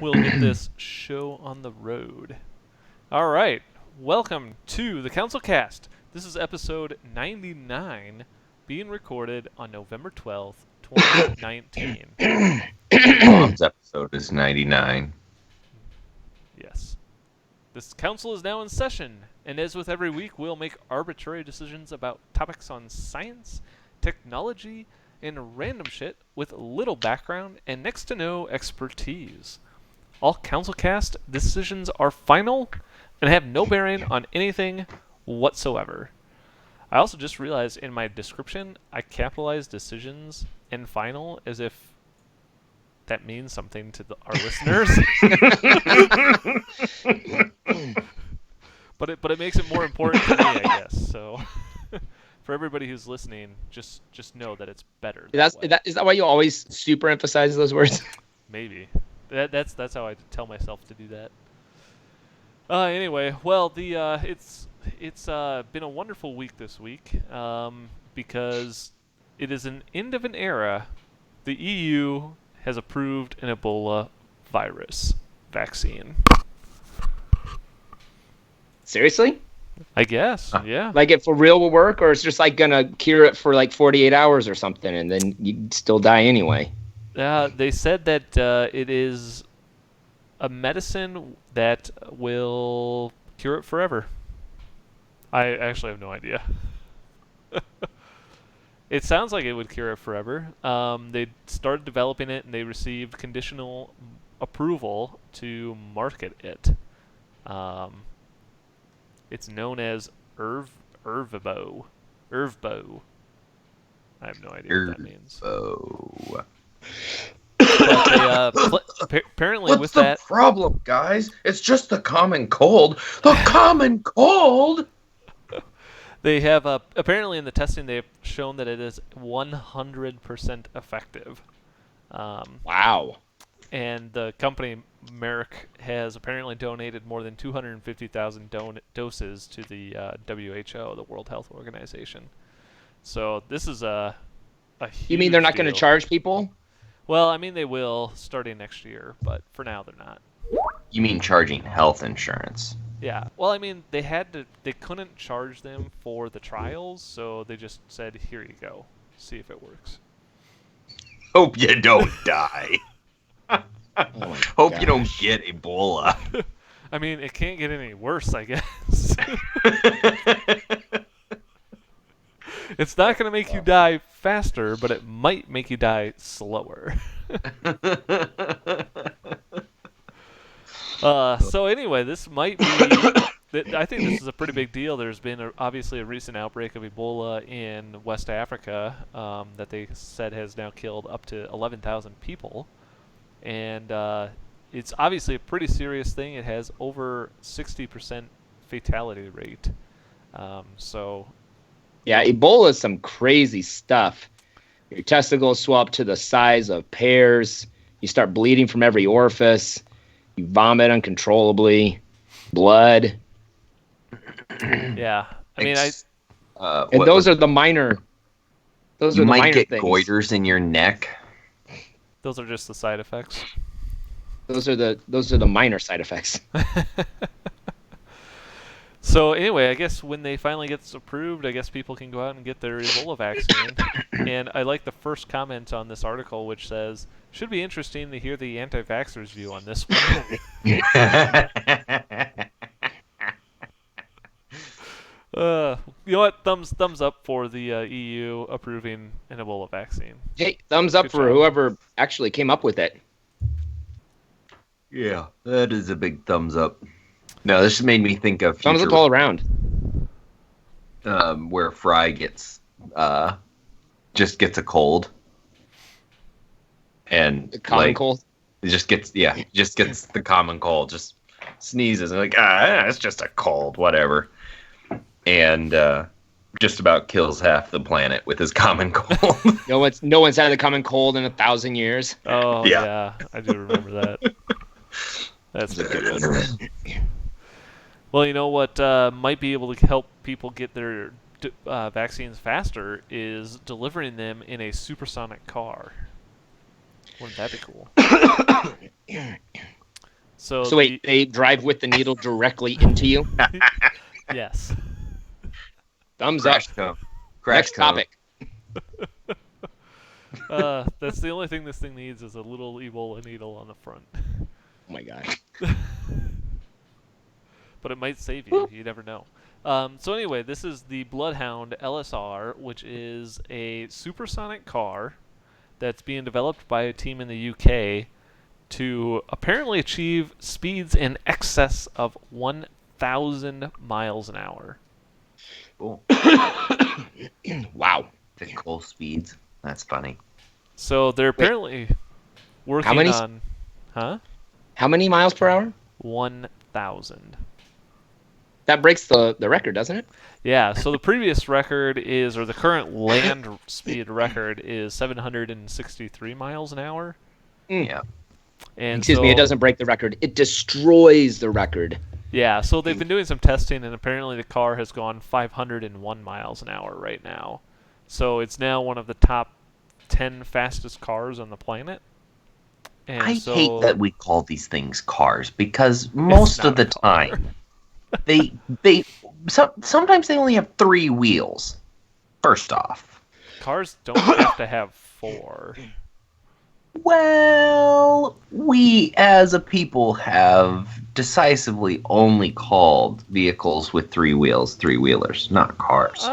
we'll get this show on the road. All right, welcome to the CouncilCast. This is episode 99, being recorded on November 12th, 2019. Mom's episode is 99. Yes. This council is now in session, and as with every week, we'll make arbitrary decisions about topics on science, technology, and random shit with little background and next to no expertise. All CouncilCast decisions are final and have no bearing on anything whatsoever. I also just realized in my description, I capitalized decisions and final as if that means something to our listeners. but it makes it more important to me, I guess. So for everybody who's listening, just know that it's better. Is that why you always super emphasize those words? Maybe. That's how I tell myself to do that. Anyway, well, it's been a wonderful week this week because it is an end of an era. The EU has approved an Ebola virus vaccine. Seriously? I guess, yeah. Like it for real will work, or it's just like gonna cure it for like 48 hours or something, and then you still die anyway? They said that it is a medicine that will cure it forever. I actually have no idea. It sounds like it would cure it forever. They started developing it, and they received conditional approval to market it. It's known as Ervbo. I have no idea what that means. But apparently What's with the that problem, guys? It's just the common cold. The common cold! they have apparently in the testing they've shown that it is 100% effective. Wow. And the company Merck has apparently donated more than 250,000 doses to the WHO, the World Health Organization. So this is a huge You mean they're not going to deal. charge people? Well, I mean they will starting next year, but for now they're not. You mean charging health insurance? Yeah. Well, I mean they couldn't charge them for the trials, so they just said, "Here you go. See if it works." Hope you don't die. Oh Hope you don't get Ebola. I mean, it can't get any worse, I guess. It's not going to make you die faster, but it might make you die slower. So anyway, this might be... I think this is a pretty big deal. There's been obviously a recent outbreak of Ebola in West Africa that they said has now killed up to 11,000 people. And it's obviously a pretty serious thing. It has over 60% fatality rate. Yeah, Ebola is some crazy stuff. Your testicles swell up to the size of pears. You start bleeding from every orifice. You vomit uncontrollably. Blood. Yeah. I mean, And those are the minor. Those are You the might minor get things. goiters in your neck. those are just the side effects. Those are the minor side effects. So anyway, I guess when they finally gets approved, I guess people can go out and get their Ebola vaccine. And I like the first comment on this article, which says, "Should be interesting to hear the anti-vaxxers' view on this one." You know what? Thumbs up for the EU approving an Ebola vaccine. Hey, thumbs up Good for job. whoever actually came up with it. Yeah, that is a big thumbs up. No, this made me think of Thumbs up future, all around. where Fry gets just gets a cold, and The common like, cold. it just gets the common cold, just sneezes and like it's just a cold, whatever, and just about kills half the planet with his common cold. No one's had the common cold in 1,000 years. Oh Yeah. yeah, I do remember that. That's ridiculous. Well, you know what might be able to help people get their vaccines faster is delivering them in a supersonic car. Wouldn't that be cool? So, So wait, they drive with the needle directly into you? yes. Thumbs up. Crash cone. Crash Next cone. topic. That's the only thing this thing needs is a little Ebola needle on the front. Oh my god. But it might save you. You never know. So anyway, this is the Bloodhound LSR, which is a supersonic car that's being developed by a team in the UK to apparently achieve speeds in excess of 1,000 miles an hour. Cool. Wow. The cool speeds. That's funny. So they're apparently working many on... Huh? How many miles per hour? 1,000. That breaks the record, doesn't it? Yeah, so the previous record is, or the current land speed record is 763 miles an hour. Yeah. And Excuse me, it doesn't break the record. It destroys the record. Yeah, so they've been doing some testing, and apparently the car has gone 501 miles an hour right now. So it's now one of the top 10 fastest cars on the planet. And I so hate that we call these things cars because most not of the a car. time sometimes they only have 3 wheels. First off, Cars don't have to have 4. well, we as a people have decisively only called vehicles with 3 wheels 3-wheelers, not cars.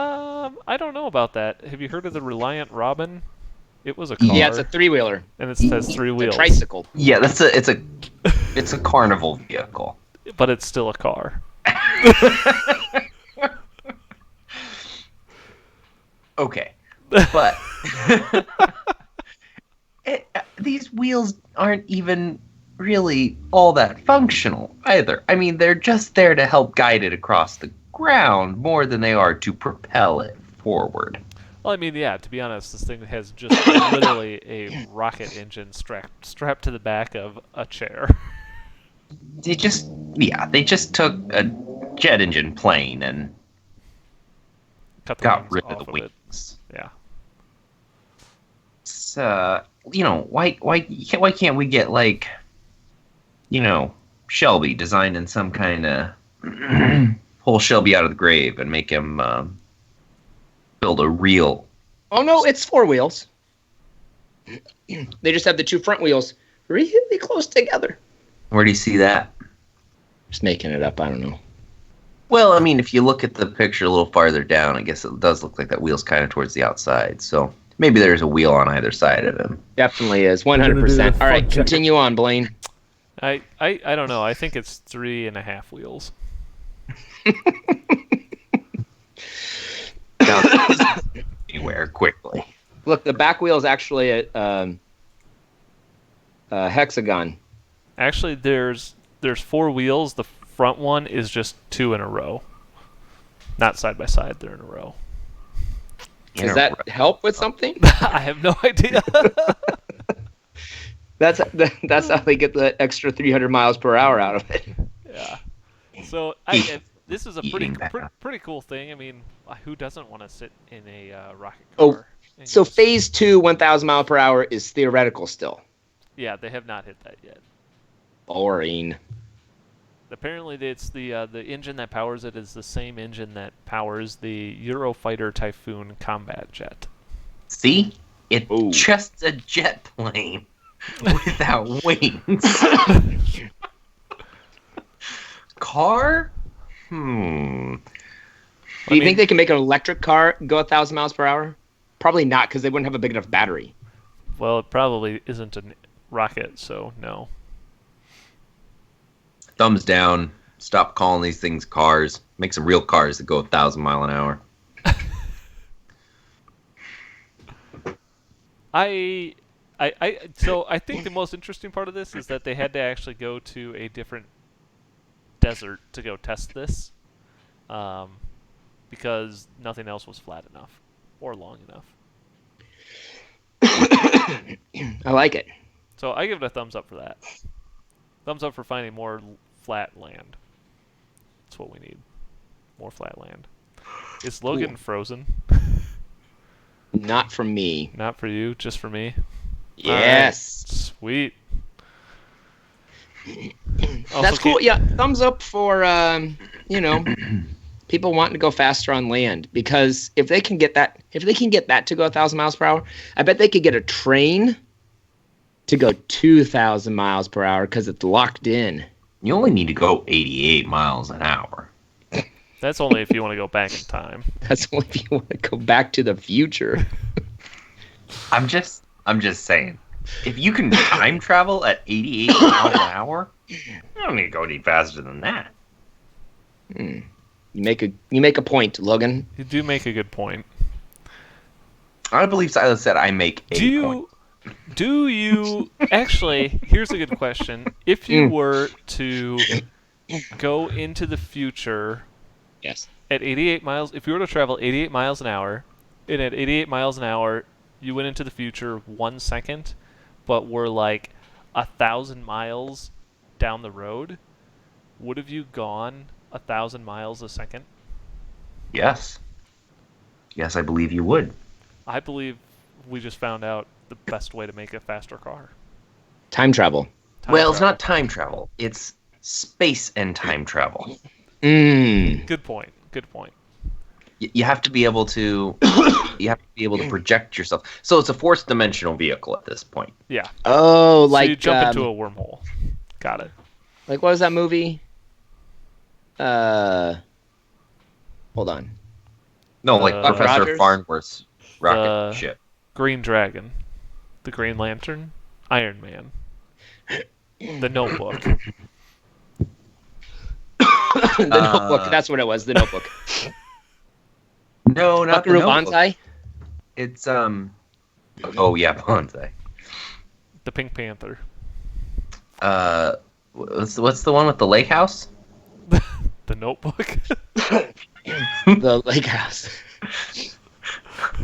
I don't know about that. Have you heard of the Reliant Robin? It was a car. Yeah, it's a 3-wheeler. And it has 3 It's wheels. a tricycle. Yeah, it's a carnival vehicle. But it's still a car. Okay, but these wheels aren't even really all that functional either. I mean, they're just there to help guide it across the ground more than they are to propel it forward. Well, I mean, yeah, to be honest, this thing has just literally a rocket engine strapped to the back of a chair. They just took a jet engine plane and Cut the got wings rid off of the it. wings. Yeah. It's, why can't we get, like, Shelby designed in some kind of pull Shelby out of the grave and make him build a real... Oh no, it's 4 wheels. They just have the 2 front wheels really close together. Where do you see that? Just making it up, I don't know. Well, I mean, if you look at the picture a little farther down, I guess it does look like that wheel's kind of towards the outside. So maybe there's a wheel on either side of him. Definitely is, Gonna do the 100%. All right, fun check. continue on, Blaine. I don't know. I think it's 3.5 wheels. Anywhere quickly. Look, the back wheel is actually a hexagon. Actually, there's 4 wheels. The front one is just 2 in a row. Not side by side, they're in a row. Does that help with something? I have no idea. That's how they get the extra 300 miles per hour out of it. Yeah. So this is a pretty cool thing. I mean, who doesn't want to sit in a rocket car? Oh, and so just- phase 2, 1,000 mile per hour is theoretical still. Yeah, they have not hit that yet. Boring. Apparently, it's the engine that powers it is the same engine that powers the Eurofighter Typhoon combat jet. See? It's Ooh. just a jet plane without wings. Car? Do you think they can make an electric car go 1,000 miles per hour? Probably not, because they wouldn't have a big enough battery. Well, it probably isn't a rocket, so no. Thumbs down. Stop calling these things cars. Make some real cars that go 1,000 mile an hour. So I think the most interesting part of this is that they had to actually go to a different desert to go test this, because nothing else was flat enough or long enough. I like it. So I give it a thumbs up for that. Thumbs up for finding more flat land. That's what we need. More flat land. Is Logan frozen? Not from me. Not for you, just for me. Yes. All right. Sweet. That's cool. Yeah, thumbs up for people wanting to go faster on land, because if they can get that to go 1,000 miles per hour, I bet they could get a train to go 2,000 miles per hour because it's locked in. You only need to go 88 miles an hour. That's only if you want to go back in time. That's only if you want to go back to the future. I'm just saying. If you can time travel at 88 miles an hour, you don't need to go any faster than that. You make a point, Logan. You do make a good point. I believe Silas said I make a point. Do you actually? Here's a good question. If you were to go into the future, yes, at 88 miles, if you were to travel 88 miles an hour, and at 88 miles an hour, you went into the future 1 second, but were like 1,000 miles down the road, would have you gone 1,000 miles a second? Yes. Yes, I believe you would. I believe we just found out the best way to make a faster car. Time travel. It's not time travel. It's space and time travel. Good point. You have to be able to project yourself. So it's a fourth dimensional vehicle at this point. Yeah. Oh, so you jump into a wormhole. Got it. Like, what was that movie? Hold on. No, like Professor Rogers? Farnworth's rocket ship. Green Dragon, the Green Lantern, Iron Man, the Notebook. The Notebook. That's what it was. The Notebook. No, not the Buckaroo Notebook. Banzai. It's Oh yeah, Banzai. The Pink Panther. What's the one with the lake house? The Notebook. The lake house.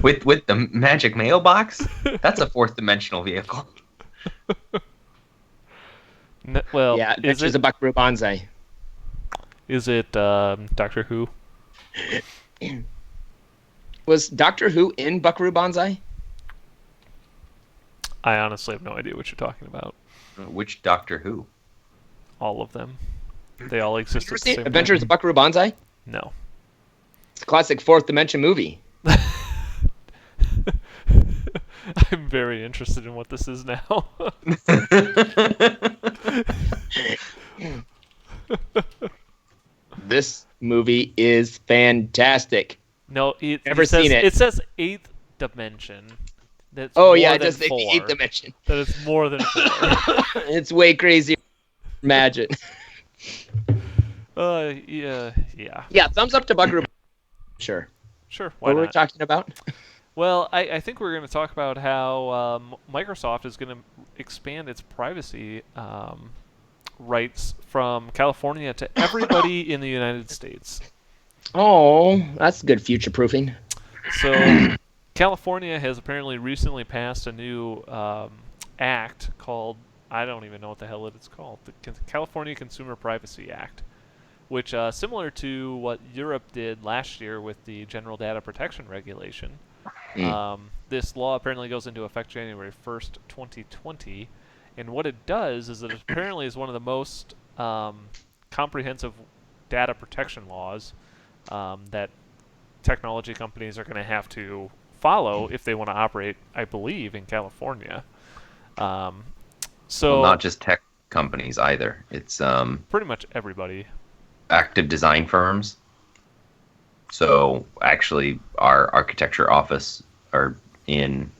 With the magic mailbox? That's a fourth dimensional vehicle. Well, yeah, Adventures of Buckaroo Banzai. Is it Doctor Who? Was Doctor Who in Buckaroo Banzai? I honestly have no idea what you're talking about. Which Doctor Who? All of them. They all exist at the same Adventures of Buckaroo Banzai? No. It's a classic fourth dimension movie. I'm very interested in what this is now. This movie is fantastic. No, Never seen it. It says 8th dimension. That's it does say the 8th dimension. That it's more than 4. It's way crazy. Imagine. Yeah. Yeah, thumbs up to Buckaroo. Sure. Why what were we not? talking about? Well, I think we're going to talk about how Microsoft is going to expand its privacy rights from California to everybody in the United States. Oh, that's good future proofing. So, California has apparently recently passed a new act called, I don't even know what the hell it's called, the California Consumer Privacy Act, which, similar to what Europe did last year with the General Data Protection Regulation, this law apparently goes into effect January 1st, 2020, and what it does is that it apparently is one of the most comprehensive data protection laws that technology companies are going to have to follow if they want to operate, I believe, in California. So not just tech companies either. It's pretty much everybody. Active design firms. So actually, our architecture office in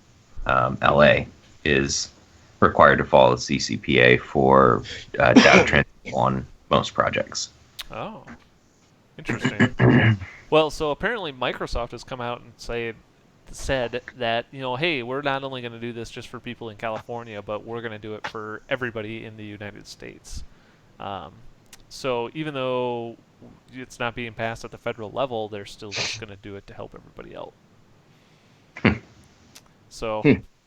LA is required to follow the CCPA for data transfer on most projects. Oh, interesting. Well, so apparently Microsoft has come out and said that, hey, we're not only going to do this just for people in California, but we're going to do it for everybody in the United States. So even though it's not being passed at the federal level, they're still just going to do it to help everybody out. So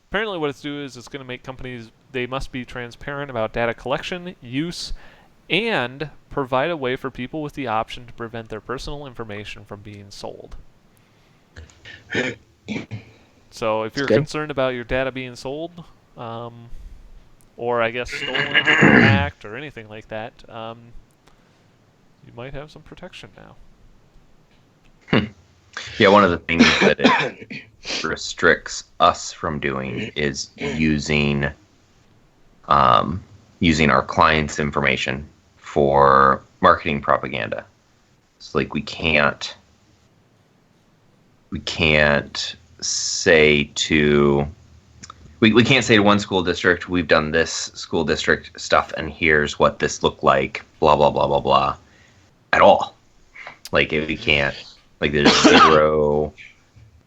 apparently what it's doing is it's going to make companies, they must be transparent about data collection, use, and provide a way for people with the option to prevent their personal information from being sold. So if you're concerned about your data being sold, or I guess stolen or hacked or anything like that, you might have some protection now. Yeah, one of the things that it restricts us from doing is using our clients' information for marketing propaganda. It's like we can't say to we can't say to one school district, we've done this school district stuff and here's what this looked like, blah blah blah blah blah, at all. Like we can't, like there's zero,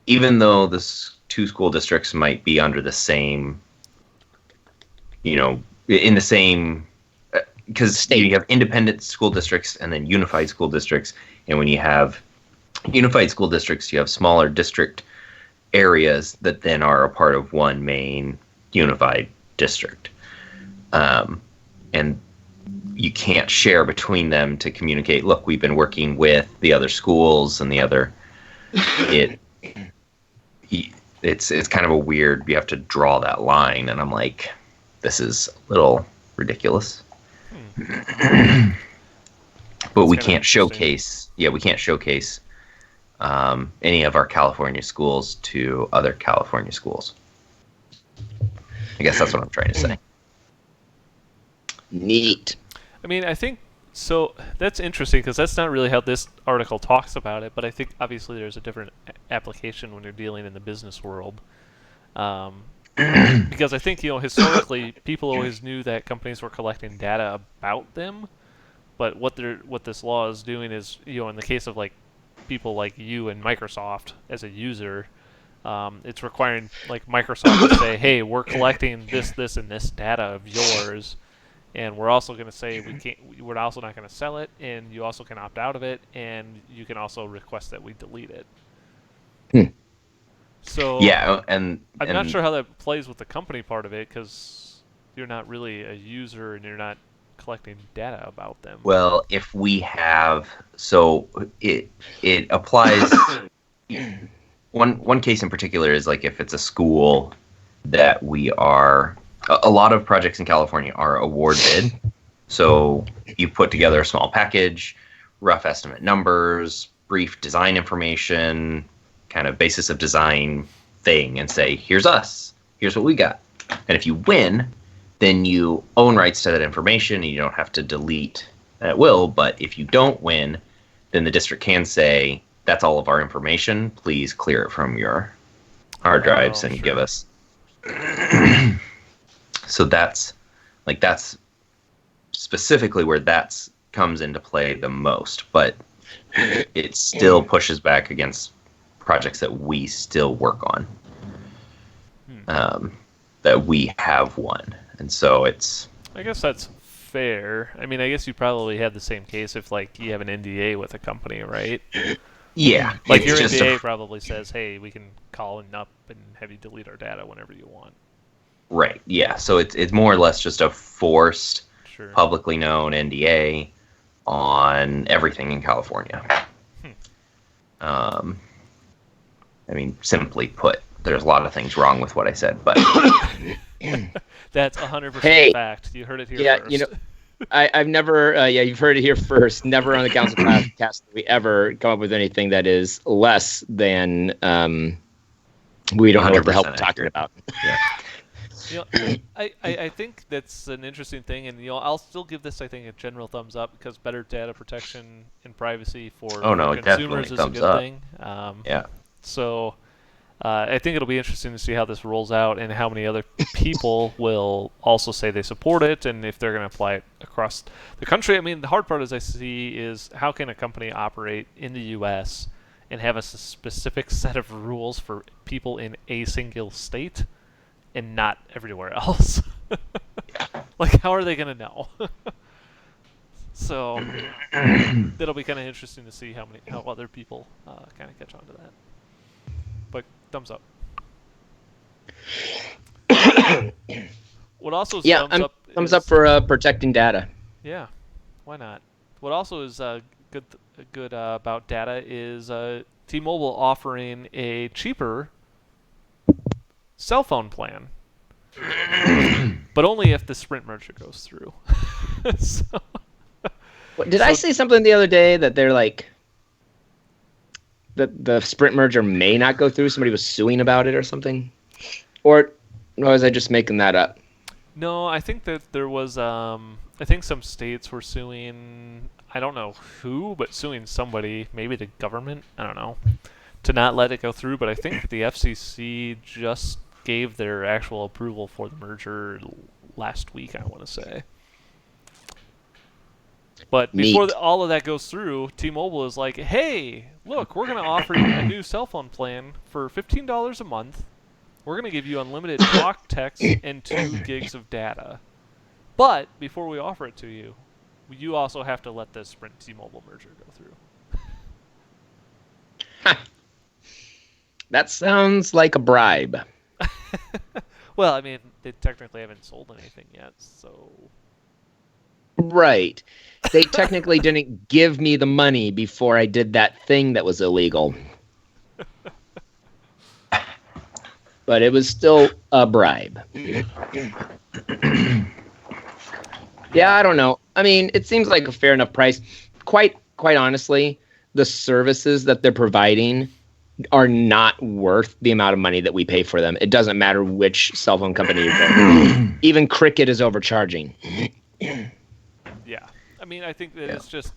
even though the two school districts might be under the same, in the same, because you have independent school districts and then unified school districts, and when you have unified school districts, you have smaller district areas that then are a part of one main unified district, and you can't share between them to communicate. Look, we've been working with the other schools and the other. It's kind of a weird. You have to draw that line, and I'm like, this is a little ridiculous. But we can't showcase. Yeah, we can't showcase any of our California schools to other California schools. I guess that's what I'm trying to say. Neat. I mean, I think so. That's interesting because that's not really how this article talks about it. But I think obviously there's a different application when you're dealing in the business world. Because I think historically people always knew that companies were collecting data about them, but what this law is doing is in the case of like people like you and Microsoft as a user, it's requiring like Microsoft to say, hey, we're collecting this and this data of yours, and we're also going to say we're also not going to sell it, and you also can opt out of it, and you can also request that we delete it. So yeah, and I'm not sure how that plays with the company part of it, because you're not really a user and you're not collecting data about them. Well, if we have, so it applies. One case in particular is like if it's a school that we are. A lot of projects in California are award bid, so you put together a small package, rough estimate numbers, brief design information, kind of basis of design thing, and say, here's us, here's what we got. And if you win, then you own rights to that information and you don't have to delete at will. But if you don't win, then the district can say, that's all of our information, please clear it from your hard drives and give us. So that's specifically where that comes into play the most, but it still pushes back against projects that we still work on, that we have won. And so it's... I guess that's fair. I mean, I guess you probably have the same case if, like, you have an NDA with a company, right? Yeah. Like, your NDA probably says, hey, we can call up and have you delete our data whenever you want. Right, yeah. So it's more or less just a forced, publicly known NDA on everything in California. I mean, simply put, there's a lot of things wrong with what I said, but... That's 100% fact. You heard it here first. I've never, you've heard it here first. Never on the CouncilCast did we ever come up with anything that is less than, we don't know what the hell we're talking about. Yeah. I think that's an interesting thing, and I'll still give this, I think, a general thumbs up, because better data protection and privacy for consumers is a good thing. Yeah. So I think it'll be interesting to see how this rolls out and how many other people will also say they support it, and if they're going to apply it across the country. I mean, the hard part, as I see, is how can a company operate in the U.S. and have a specific set of rules for people in a single state and not everywhere else? Like, how are they going to know? So that'll be kind of interesting to see how other people kind of catch on to that. But thumbs up. What also is thumbs up for protecting data. Yeah, why not? What also is good about data is T-Mobile offering a cheaper cell phone plan. But only if the Sprint merger goes through. So, Did I say something the other day that they're like the Sprint merger may not go through? Somebody was suing about it or something, or was I just making that up? no, I think that there was. I think some states were suing. I don't know who, but suing somebody, maybe the government. I don't know, to not let it go through. But I think the FCC just gave their actual approval for the merger last week. I want to say. But before all of that goes through, T-Mobile is like, hey, look, we're going to offer you a new cell phone plan for $15 a month. We're going to give you unlimited talk, text, and 2 gigs of data. But before we offer it to you, you also have to let the Sprint T-Mobile merger go through. That sounds like a bribe. Well, I mean, they technically haven't sold anything yet, so... Right. They technically didn't give me the money before I did that thing that was illegal. But it was still a bribe. Yeah, I don't know. I mean, it seems like a fair enough price. Quite honestly, the services that they're providing are not worth the amount of money that we pay for them. It doesn't matter which cell phone company you go. Even Cricket is overcharging. Yeah. I mean, I think that it's just...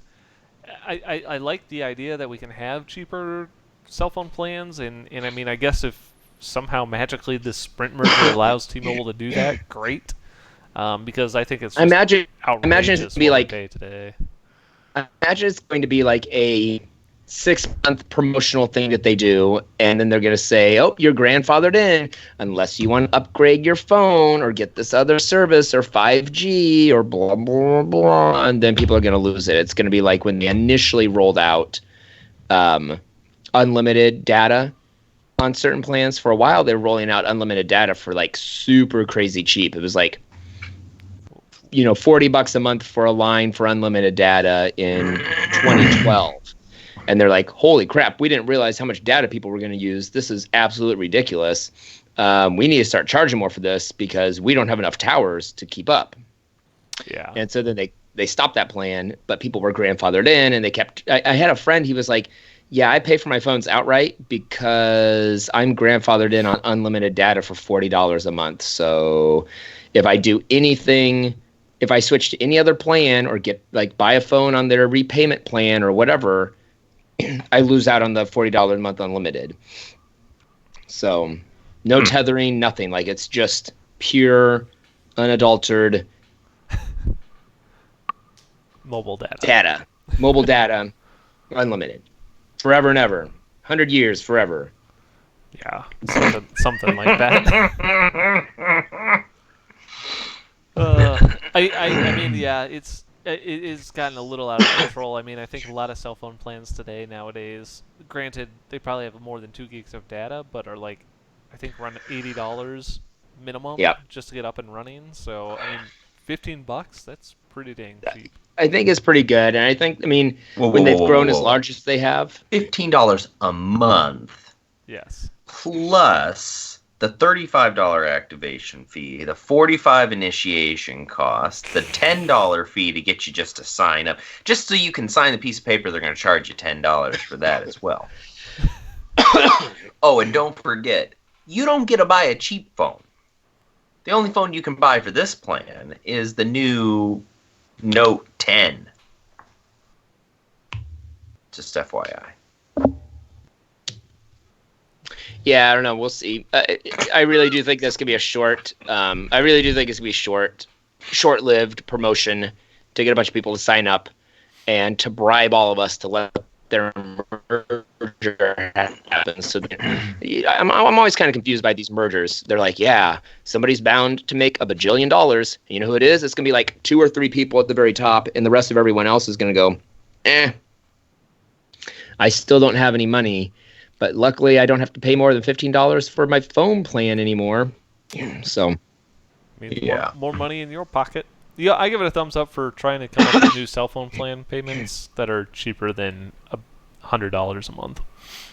I like the idea that we can have cheaper cell phone plans, and I mean, I guess if somehow magically this Sprint merger allows T-Mobile to do that, great. Because I think it's just imagine outrageous it's to be what we like pay today. Imagine it's going to be like a 6-month promotional thing that they do, and then they're going to say, oh, you're grandfathered in unless you want to upgrade your phone or get this other service or 5G or blah, blah, blah, and then people are going to lose it. It's going to be like when they initially rolled out unlimited data on certain plans. For a while, they were rolling out unlimited data for like super crazy cheap. It was like, $40 a month for a line for unlimited data in 2012. And they're like, holy crap, we didn't realize how much data people were going to use. This is absolutely ridiculous. We need to start charging more for this because we don't have enough towers to keep up. Yeah. And so then they stopped that plan, but people were grandfathered in, and they kept... I had a friend, he was like, yeah, I pay for my phones outright because I'm grandfathered in on unlimited data for $40 a month. So if I do anything... If I switch to any other plan or buy a phone on their repayment plan or whatever, I lose out on the $40 a month unlimited. So no tethering, nothing. Like, it's just pure, unadulterated mobile data. Mobile data, unlimited. Forever and ever. 100 years, forever. Yeah, something like that. I mean, yeah, it is gotten a little out of control. I mean, I think a lot of cell phone plans today nowadays, granted, they probably have more than 2 gigs of data, but are like, I think run $80 minimum just to get up and running. So, I mean, $15, that's pretty dang cheap. I think it's pretty good, and I think, when they've grown as large as they have, $15 a month. Yes. Plus the $35 activation fee, the $45 initiation cost, the $10 fee to get you just to sign up, just so you can sign the piece of paper. They're going to charge you $10 for that as well. Oh, and don't forget, you don't get to buy a cheap phone. The only phone you can buy for this plan is the new Note 10. Just FYI. Yeah, I don't know. We'll see. I really do think this could be a short. I really do think it's gonna be short-lived promotion to get a bunch of people to sign up and to bribe all of us to let their merger happen. So I'm always kind of confused by these mergers. They're like, yeah, somebody's bound to make $1 bajillion. And you know who it is? It's gonna be like 2 or 3 people at the very top, and the rest of everyone else is gonna go, I still don't have any money. But luckily, I don't have to pay more than $15 for my phone plan anymore. So, more money in your pocket. Yeah, I give it a thumbs up for trying to come up with new cell phone plan payments that are cheaper than $100 a month.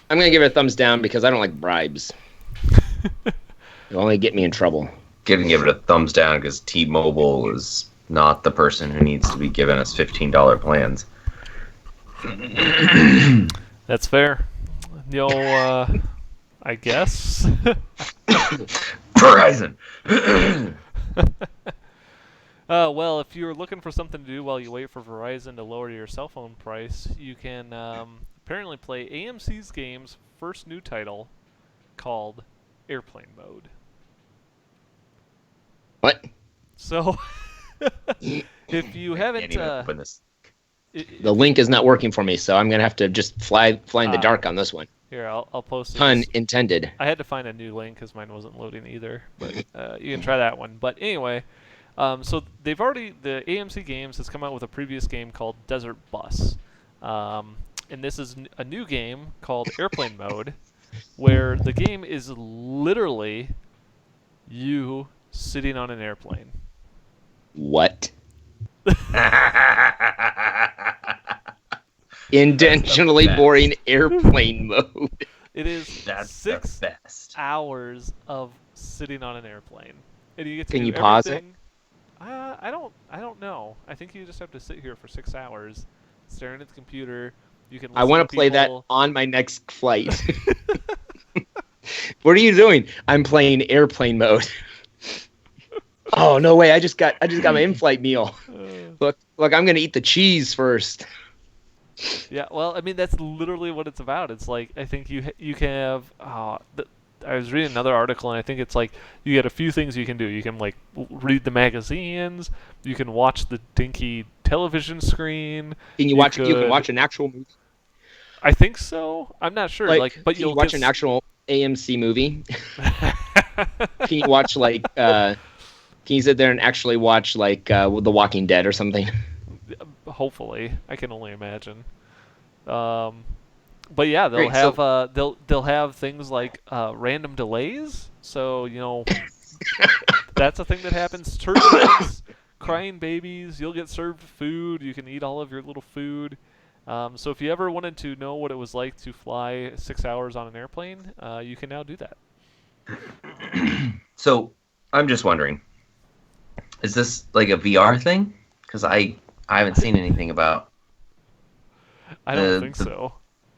I'm going to give it a thumbs down because I don't like bribes. It'll only get me in trouble. gonna give it a thumbs down because T-Mobile is not the person who needs to be giving us $15 plans. That's fair. I guess. Verizon. Well, if you're looking for something to do while you wait for Verizon to lower your cell phone price, you can apparently play AMC's game's first new title called Airplane Mode. What? So, if you I haven't, can't even open this. The link is not working for me, so I'm gonna have to just fly in the dark on this one. Here, I'll post it. Pun intended. I had to find a new link because mine wasn't loading either. But you can try that one. But anyway, so the AMC Games has come out with a previous game called Desert Bus, and this is a new game called Airplane Mode, where the game is literally you sitting on an airplane. What? Intentionally boring airplane mode. It is That's 6 the best. hours of sitting on an airplane, and you get to Can do you pause it? everything. I don't know. I think you just have to sit here for 6 hours, staring at the computer. You can. I want to play that on my next flight. What are you doing? I'm playing airplane mode. Oh no way! I just got my in-flight meal. Look, I'm gonna eat the cheese first. Yeah, well, I mean that's literally what it's about. It's like I think you can have. I was reading another article, and I think it's like you get a few things you can do. You can like read the magazines. You can watch the dinky television screen. Can you watch? You can watch an actual movie. I think so. I'm not sure. But can you watch an actual AMC movie? Can you watch Can you sit there and actually watch The Walking Dead or something? Hopefully, I can only imagine. But yeah, they'll have things like random delays. So that's a thing that happens. Turbulence, crying babies. You'll get served food. You can eat all of your little food. So if you ever wanted to know what it was like to fly 6 hours on an airplane, you can now do that. So I'm just wondering, is this like a VR thing? Because I haven't seen anything about. I don't think so.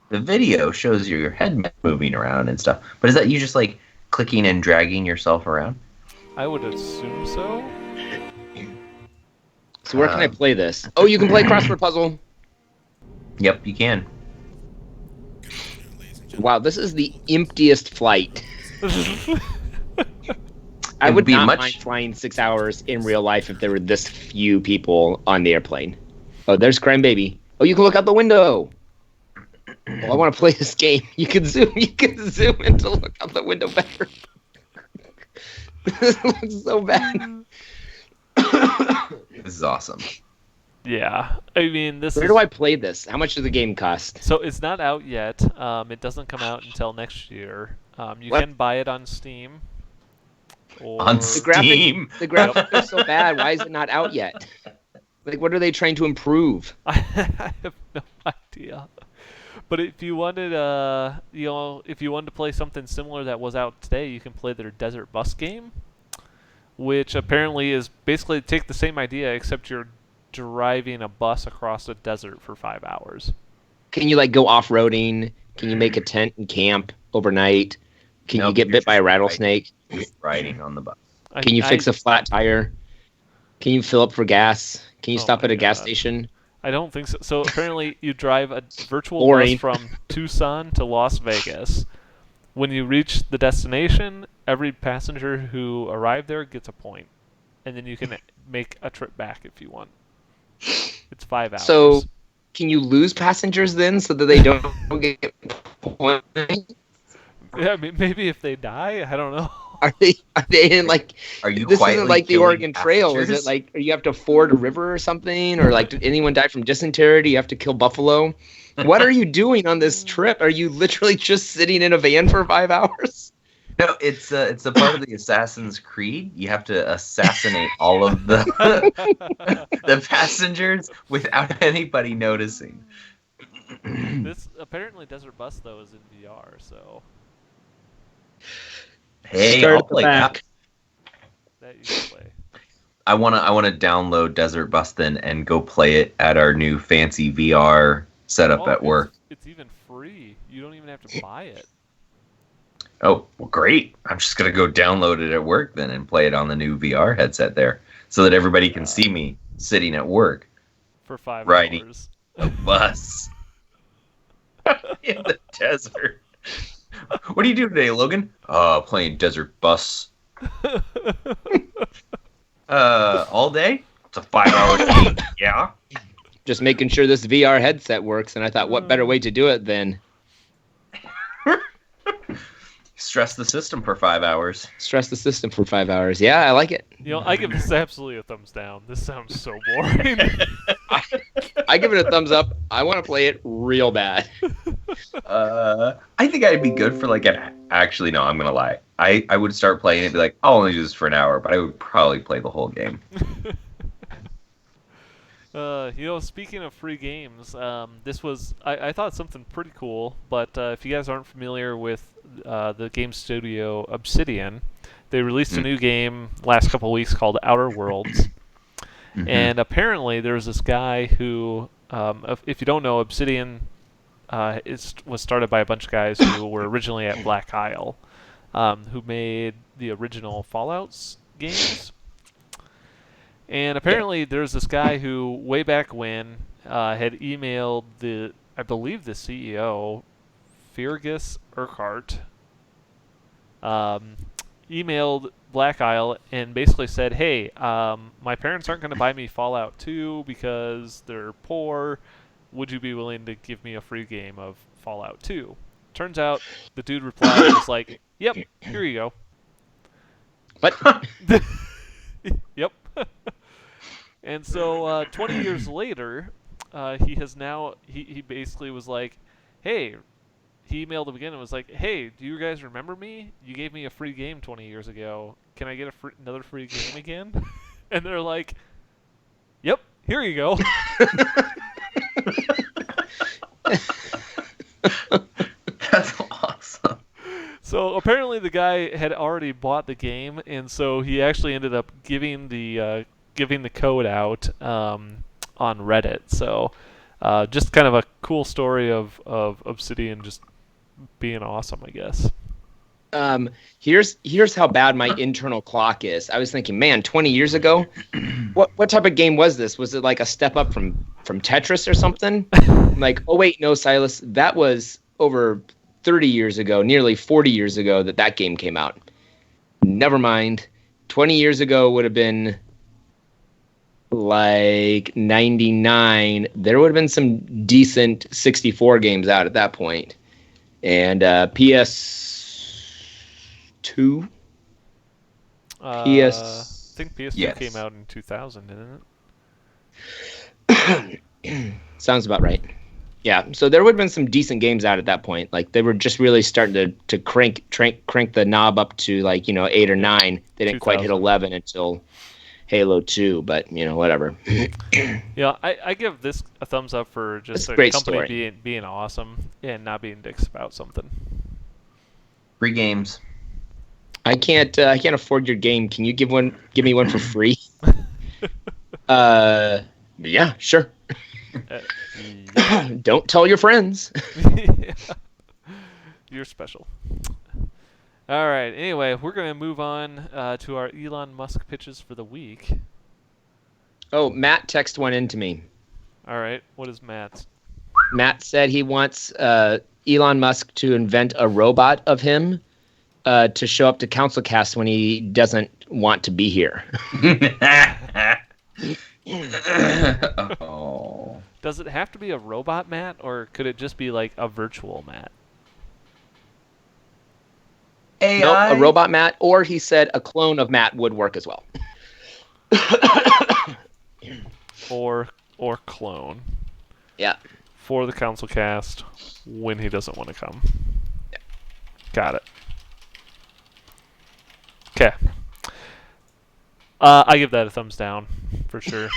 The video shows your head moving around and stuff, but is that you just like clicking and dragging yourself around? I would assume so. So where can I play this? Oh, you can play crossword puzzle. Yep, you can. Wow, this is the emptiest flight. I would not mind flying 6 hours in real life if there were this few people on the airplane. Oh, there's Crime Baby. Oh, you can look out the window. Well, I want to play this game. You can zoom in to look out the window better. This looks so bad. This is awesome. Yeah, I mean Where do I play this? How much does the game cost? So it's not out yet. It doesn't come out until next year. You can buy it on Steam. On Steam? The graphics are so bad. Why is it not out yet? Like, what are they trying to improve? I have no idea. But if you wanted, if you wanted to play something similar that was out today, you can play their Desert Bus game, which apparently is basically take the same idea except you're driving a bus across a desert for 5 hours. Can you go off-roading? Can you make a tent and camp overnight? Can you get bit by a rattlesnake? Riding on the bus. Can you fix a flat tire? Can you fill up for gas? Can you stop at a gas station? I don't think so. So apparently you drive a virtual bus from Tucson to Las Vegas. When you reach the destination, every passenger who arrived there gets a point. And then you can make a trip back if you want. It's 5 hours. So can you lose passengers then so that they don't get points? Yeah, I mean, maybe if they die, I don't know. Are they in Are you this isn't like the Oregon passengers? Trail? Is it like you have to ford a river or something? Or did anyone die from dysentery? Do you have to kill buffalo? What are you doing on this trip? Are you literally just sitting in a van for 5 hours? No, it's a part of the Assassin's Creed. You have to assassinate all of the the passengers without anybody noticing. This apparently Desert Bus though is in VR, so. Hey, I'll play that. That you can play. I wanna download Desert Bus then and go play it at our new fancy VR setup at work. It's even free. You don't even have to buy it. Oh, well, great. I'm just going to go download it at work then and play it on the new VR headset there so that everybody can see me sitting at work. For 5 riding hours. a bus in the desert. What do you do today, Logan? Playing Desert Bus. All day? It's a 5-hour game. Yeah. Just making sure this VR headset works, and I thought, what better way to do it than Stress the system for 5 hours. stress the system for 5 hours? Yeah, I like it. I give this absolutely a thumbs down. This sounds so boring. I give it a thumbs up. I want to play it real bad. I think I'd be good for like actually, no, I'm gonna lie. I would start playing it and be like, I'll only do this for an hour, but I would probably play the whole game. Speaking of free games, this was I thought something pretty cool. But if you guys aren't familiar with the game studio Obsidian, they released a new game last couple of weeks called Outer Worlds. And apparently there's this guy who, if you don't know, Obsidian was started by a bunch of guys who were originally at Black Isle, who made the original Fallout games. And apparently there's this guy who, way back when, had emailed I believe the CEO, Fergus Urquhart, emailed Black Isle and basically said, hey, my parents aren't going to buy me Fallout 2 because they're poor. Would you be willing to give me a free game of Fallout 2? Turns out the dude replied and was like, yep, here you go. What? Yep. And so 20 years later, he basically was like, hey, he emailed them again and was like, hey, do you guys remember me? You gave me a free game 20 years ago. Can I get another free game again? And they're like, yep, here you go. That's awesome. So apparently the guy had already bought the game, and so he actually ended up giving the code out on Reddit. So just kind of a cool story of Obsidian just being awesome, I guess. Here's how bad my internal clock is. I was thinking, man, 20 years ago, what type of game was this? Was it like a step up from Tetris or something? I'm like, oh wait, no, Silas, that was over 30 years ago, nearly 40 years ago that game came out. Never mind. 20 years ago would have been like 99. There would have been some decent 64 games out at that point. And PS2? I think PS2 came out in 2000, didn't it? Sounds about right. Yeah, so there would have been some decent games out at that point. Like they were just really starting to crank the knob up to 8 or 9. They didn't quite hit 11 until Halo 2, but whatever. Yeah, I give this a thumbs up for just a great company being awesome and not being dicks about something. Free games. I can't afford your game. Can you give me one for free? Yeah, sure. Don't tell your friends. Yeah. You're special. All right. Anyway, we're going to move on to our Elon Musk pitches for the week. Oh, Matt texted one into me. All right. What is Matt's? Matt said he wants Elon Musk to invent a robot of him to show up to CouncilCast when he doesn't want to be here. Oh. Does it have to be a robot Matt, or could it just be like a virtual Matt? AI? No, a robot Matt, or he said a clone of Matt would work as well. or clone. Yeah. For the CouncilCast when he doesn't want to come. Yeah. Got it. Okay. I give that a thumbs down for sure.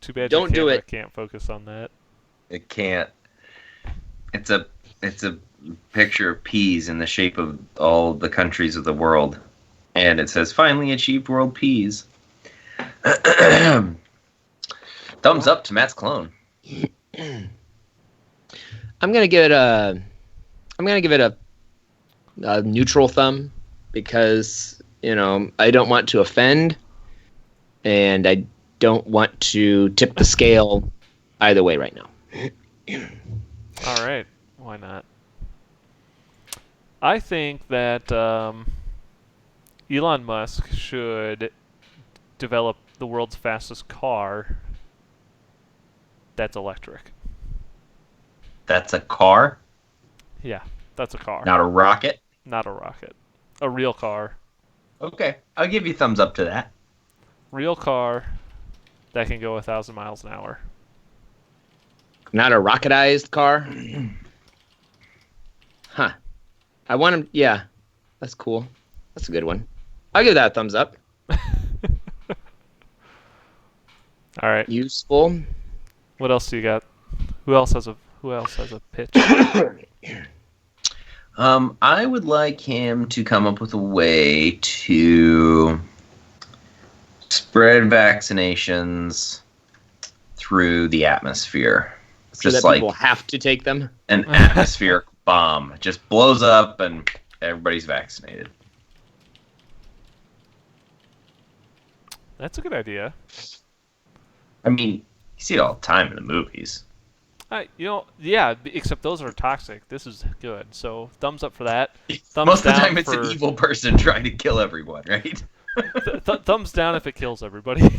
Too bad Don't do it. Can't focus on that. It can't. It's a picture of peas in the shape of all the countries of the world, and it says finally achieved world peas. Thumbs up to Matt's clone. I'm gonna give it a neutral thumb because I don't want to offend, and I don't want to tip the scale either way right now. All right, why not? I think that Elon Musk should develop the world's fastest car that's electric. That's a car, Yeah, that's a car. not a rocket. Not a rocket. A real car. Okay, I'll give you thumbs up to that. Real car that can go 1,000 miles an hour. Not a rocketized car. Huh. I want him. Yeah, that's cool. That's a good one. I'll give that a thumbs up. All right. Useful. What else do you got? Who else has a pitch? I would like him to come up with a way to spread vaccinations through the atmosphere. So Just that like people have to take them. an atmospheric bomb. It just blows up and everybody's vaccinated. That's a good idea. I mean, you see it all the time in the movies. Yeah, except those are toxic. This is good. So thumbs up for that. Thumbs Most of the down time, it's for an evil person trying to kill everyone, right? thumbs down if it kills everybody.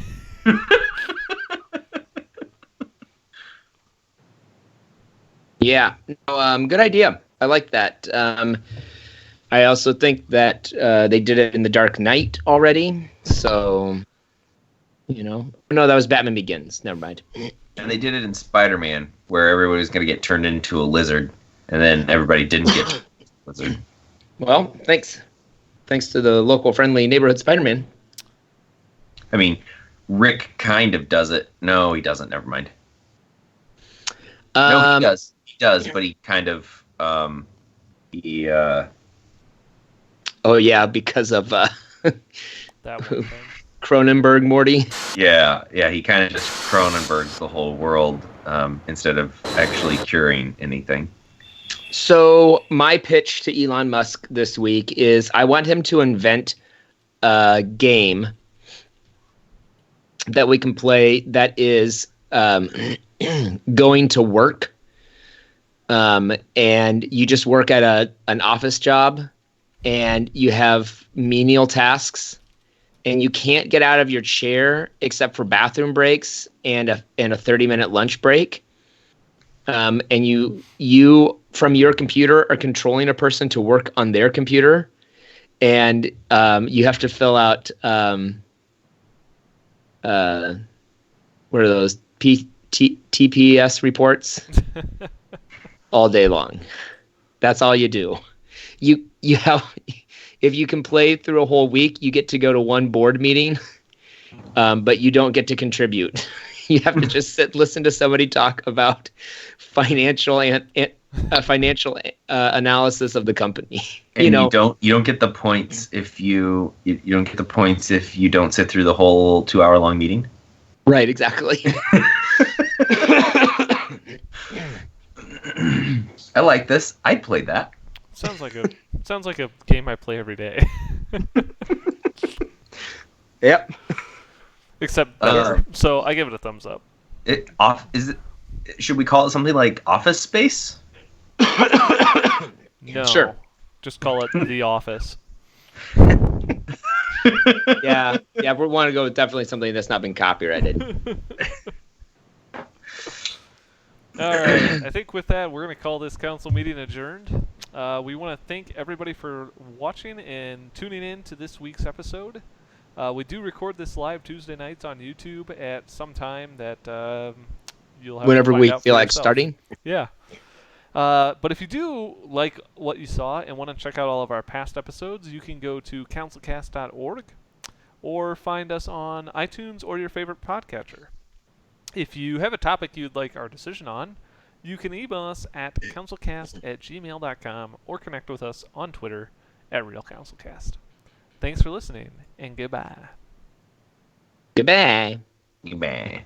Yeah. No, good idea. I like that. I also think that they did it in The Dark Knight already. So, no, that was Batman Begins. Never mind. And they did it in Spider-Man, where everybody was going to get turned into a lizard, and then everybody didn't get a lizard. Well, thanks. Thanks to the local friendly neighborhood Spider-Man. I mean, Rick kind of does it. No, he doesn't. Never mind. No, he does. He does, but he kind of he. Oh yeah, because of That one thing. Cronenberg, Morty. Yeah. He kind of just Cronenbergs the whole world instead of actually curing anything. So my pitch to Elon Musk this week is I want him to invent a game that we can play that is going to work, and you just work at an office job, and you have menial tasks, and you can't get out of your chair except for bathroom breaks and a 30-minute lunch break. And you from your computer are controlling a person to work on their computer, and you have to fill out what are those TPS reports all day long. That's all you do. You have, if you can play through a whole week, you get to go to one board meeting, but you don't get to contribute. You have to just listen to somebody talk about financial analysis of the company. And you don't get the points if you don't get the points if you don't sit through the whole 2-hour-long meeting. Right, exactly. I like this. I'd play that. Sounds like a game I play every day. Yep. Except better. So I give it a thumbs up. Should we call it something like Office Space? No. Sure. Just call it The Office. Yeah, we want to go with definitely something that's not been copyrighted. All right. I think with that, we're going to call this council meeting adjourned. We want to thank everybody for watching and tuning in to this week's episode. We do record this live Tuesday nights on YouTube at some time that you'll have Whenever to find we out feel for like yourself. starting. Yeah. But if you do like what you saw and want to check out all of our past episodes, you can go to CouncilCast.org or find us on iTunes or your favorite podcatcher. If you have a topic you'd like our decision on, You can email us at councilcast@gmail.com or connect with us on Twitter @RealCouncilCast. Thanks for listening, and goodbye. Goodbye. Goodbye.